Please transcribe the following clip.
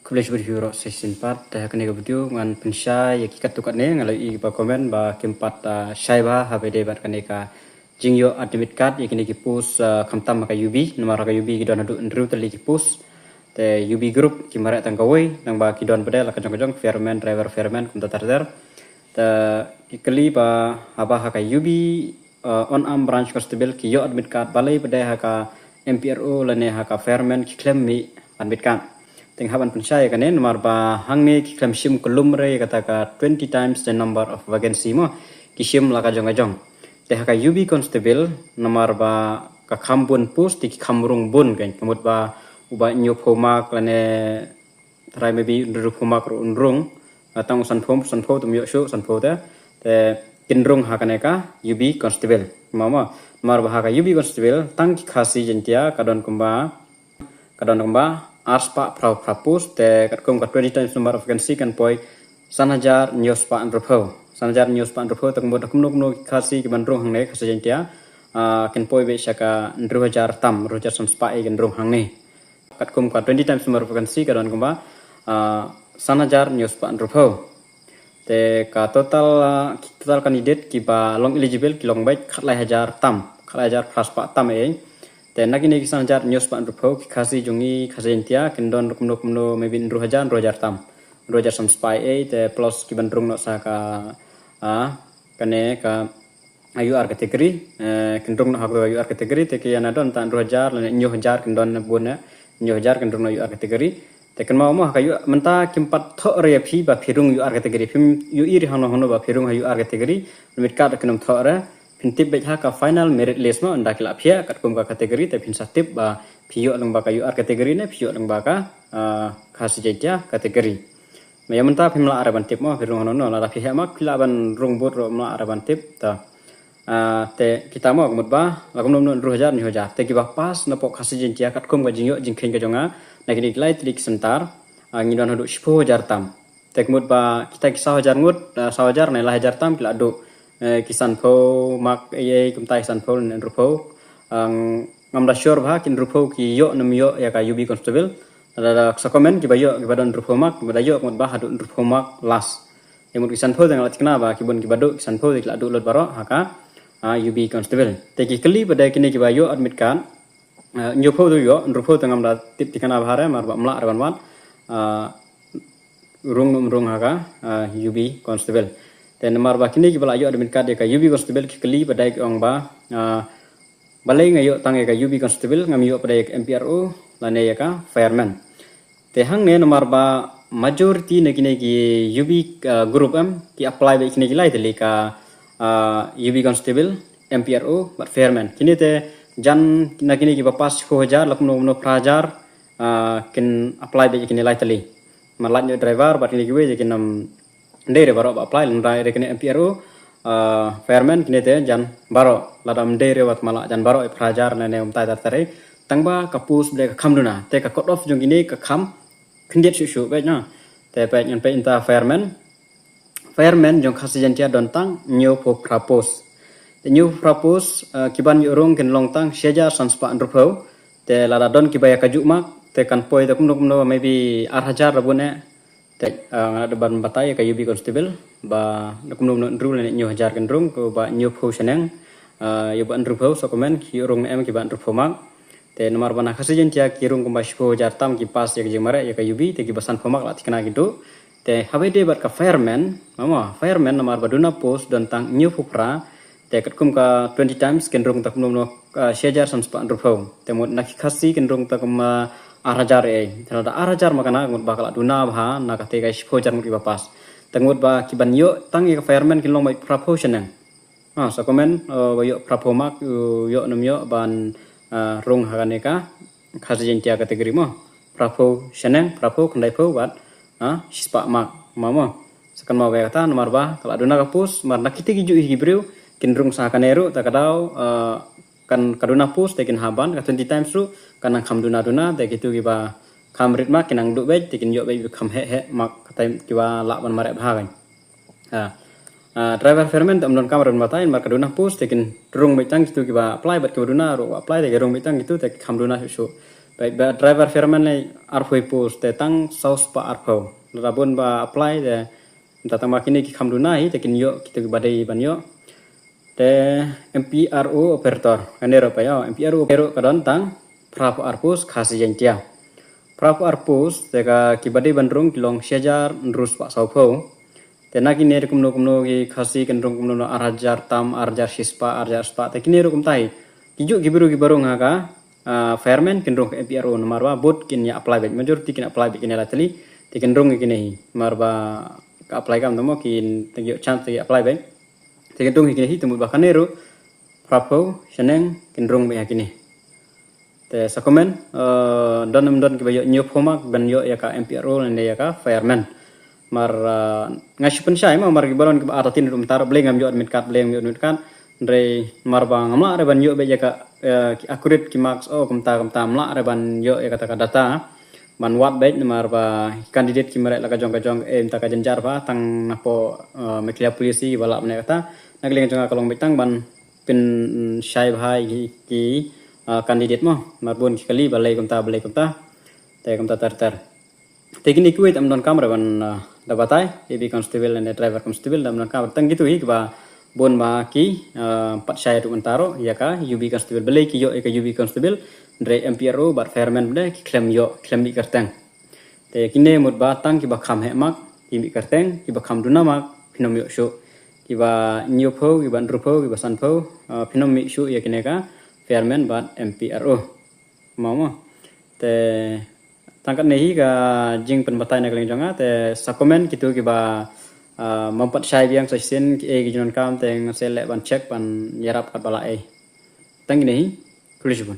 Kuliah berhiro season 4 kene ke video ngan pensai ya kikat tukat ne ngalai i ba komen ba kempat syai ba habede bat kene ka jingyo admit card ya kene ki pus khamtam ka UB nomor ka UB ki don adu ndru tali ki pus te UB group ki marak tang kawai nang ba ki don bedel ka jong fireman driver fireman kum tatar te ikli ba aba ka UB on arm branch constable ki yo admit card balai bede ha ka MPRO lane ha ka fireman ki claim mi admit card Teng haban pensai kan nomor ba hang ni klam sim kolum re kata ka 20 times the number of vacancy mo kisim la ka jong te ka UB constable nomor ba ka khambun post ti khamrung bun kan kemut ba uba nyu phoma klane try maybe ndu phoma kro unrung atang san pho tum yo shu san pho te kinrung ha ka UB constable mama nomor ba ka UB constable tang ki khasi jentia kadon kumba Arspa prapus te katkum ka 20 times number of vacancy kan poi sanajar news pa andropho takmo no khasi ki bandrung hangne khasa jentia kan poi be shaka 2000 tam 2000 samspa e gendrung hangne katkum ka 20 times number of vacancy kadon kumba sanajar news pa andropho te ka total candidate ki ba long eligible ki long baik khatlai hajar praspa tam e te nakini kisan jar news pa andropho ki khasi jungi khasentia kendon kumno maybe 2000 tam 2000 sam spy e te plus ki bandrung no sa ka kane ka ayur category kendrung no hakdo ayur category te ki anadon tan 2000 le 9000 kendon buna 9000 kendrung no ayur category te kan mau ka yu menta kimpat tho re phi ba phirung ayur category phim yu iri hono ba phirung ayur category mit ka kanum tho re Pintip baik ka final merit list mo anda kila pia kat kum ka kategori te pin satip ba pio lang ba ka UR kategori ne pio lang ba ka khas jeja kategori me yamenta pimla araban tip mo firung no la pia mak kila ban rung bot ro mla araban tip ta te kita mo mut ba la kum no 2000 ni hoja te ki ba pas na po khas jeja kat kum ka jingyo jingkhen ka jonga na kini klai tlik sentar ngi don hadu 10000 tam te mut ba kita ki 1000 ngut 1000 ne la 1000 tam kila do kisan pho mak ye kumtai san pho nen rupo ang ngamda sure ba kin rupo ki yo nam yo ya ka UB constable ada sakomen ki bayo ki badon rupo mak badayo mut ba hadu rupo mak las yamut kisan pho tang latkna ba ki bon ki badu kisan pho ki ladu lot baro haka UB constable te ki kli bada kini ki bayo admit kan nyo pho do yo rupo tang ngamda tip tikana bahare mar ba mla arban wan rung haka UB constable dan nomor ba kini kibala ayo admin card ka UB constable ki kli badai ong ba balai ngayo tang ka UB constable ngam yo pada MPRO lane ya ka fireman te hang ne nomor ba majority ne kini ki UB group ki apply ba kini lai tele ka UB constable MPRO but fireman kini te jan na kini ki ba pas 1000 lakno prajar kin apply ba kini lai tele malatnya driver but kini ki je kinam Ndere baro apply lundai rekene MPRO fireman kini te jan baro ladam ndere wat mala jan baro prajar nene umtai tartare tangba kapus ble ka khamduna te ka cut off jong ini ka kham khndiet shu be na te pe nyan pe inta fireman jong khasijan tia don tang new po propose the new propose kiban yorong ken long tang sheja sanspa andropho te lada don kibaya kajuk mak te kan poi te kumno maybe 8000 rabune ada ban batai ka UB constable ba nakum no ndru le nyu hajar kan rung ko ba nyu pho seneng yo ba ndru pho so komen ki rung em ki ba ndru pho mak te nomor bana khasijen tia ki rung ko ba 10000 tam ki pas ya jemare ya ka UB te ki basan pho mak la tikna gitu te habe de bat ka fireman fireman nomor baduna post dan tang nyu pho pra te katkum ka 20 times ken rung takum no shejar sans pa ndru pho te mod nak khasi ken rung takum arajar terhadap arajar makana ngut bakal duna bah na kate kai spojar ngut bapas tangut ba kiban yo tang ya fireman kin long bai proportion so komen yo propomak yo nam yo ban rung hagane ka khasjen tia kategori mo proportion propo kandai pho bat spa mak mamo sekan mau kata nomor ba kala duna kapus mar nakite ki ju hibreu kin rung sa kanero takadau kan kaduna pus tekin haban ka 20 times ru kanang kham duna te gitu kiba kham rit mak kinang du be tekin yo be kham he mak katai kiba la ban mare bha gan driver fireman tam don kamar matain mar kaduna pus tekin rung be tang gitu kiba apply bat kaduna ru apply te rung be tang gitu te kham duna shu baik ba driver fireman lai arphoi post te tang saus pa arpho rabon ba apply te tata makini ki khamduna hi te kin yo kita badai ban yo te MPRO operator kanero pa yo MPRO pero kadon tang prapo arpos khasi jentia prapo arpos te ka ki badai bandrung kilong sejar nrus pa saupho te na ki ner kumno ki khasi kendrung kumno arhajar tam arjar sispa te ki ner kum tai kijuk gibiru ngaga fireman kendrung ke MPRO marwa bot kin ya apply baik majority kin apply bikin lateli te kendrung kini marba ka apply kam tomo kin tengyo chance te apply baik te kendrung kini hi temu bahkan neru prapo seneng kendrung be kini te sakomen don ke bayo nyop homak ban yo ya ka MPRO nende ya ka fireman mar ngasih pensai mar gibalon ke atatin rum tar blengam yo admit card admit card re marba ngamla re ban yo be ya ka akurat ki marks kumta mla re ban yo ya kata data ban wat baik marba kandidat ki merek laga jong ta ka jenjar ba tang napo meklia polisi bala ne kata nagling jong kalong bitang ban pin syai bhai ki kandidat mo marbun kali balai kumta te kumta tar tegini kuit am don kamera ban dabatai ebi constable and driver constable dam don kamera tang gitu hi ba bon ma ki pat syai tu mentaro ya ka UB constable balai ki yo ka UB constable dre MPRO bar fireman bde ki klem bi karteng te kine mut ba tang ki ba kham he mak ki bi karteng ki ba kham duna mak phinom yo shu ki ba nyopho ki ba ndrupho ki ba sanpho phinom mi shu ya kine ka fireman bar MPRO mau te tangkat nehi ka jing penbatai na kaling jonga te sakomen kitu ki ba mampat syai biang session ki e gijon kam teng selek ban check ban yarap kat bala e tang nehi kulisbun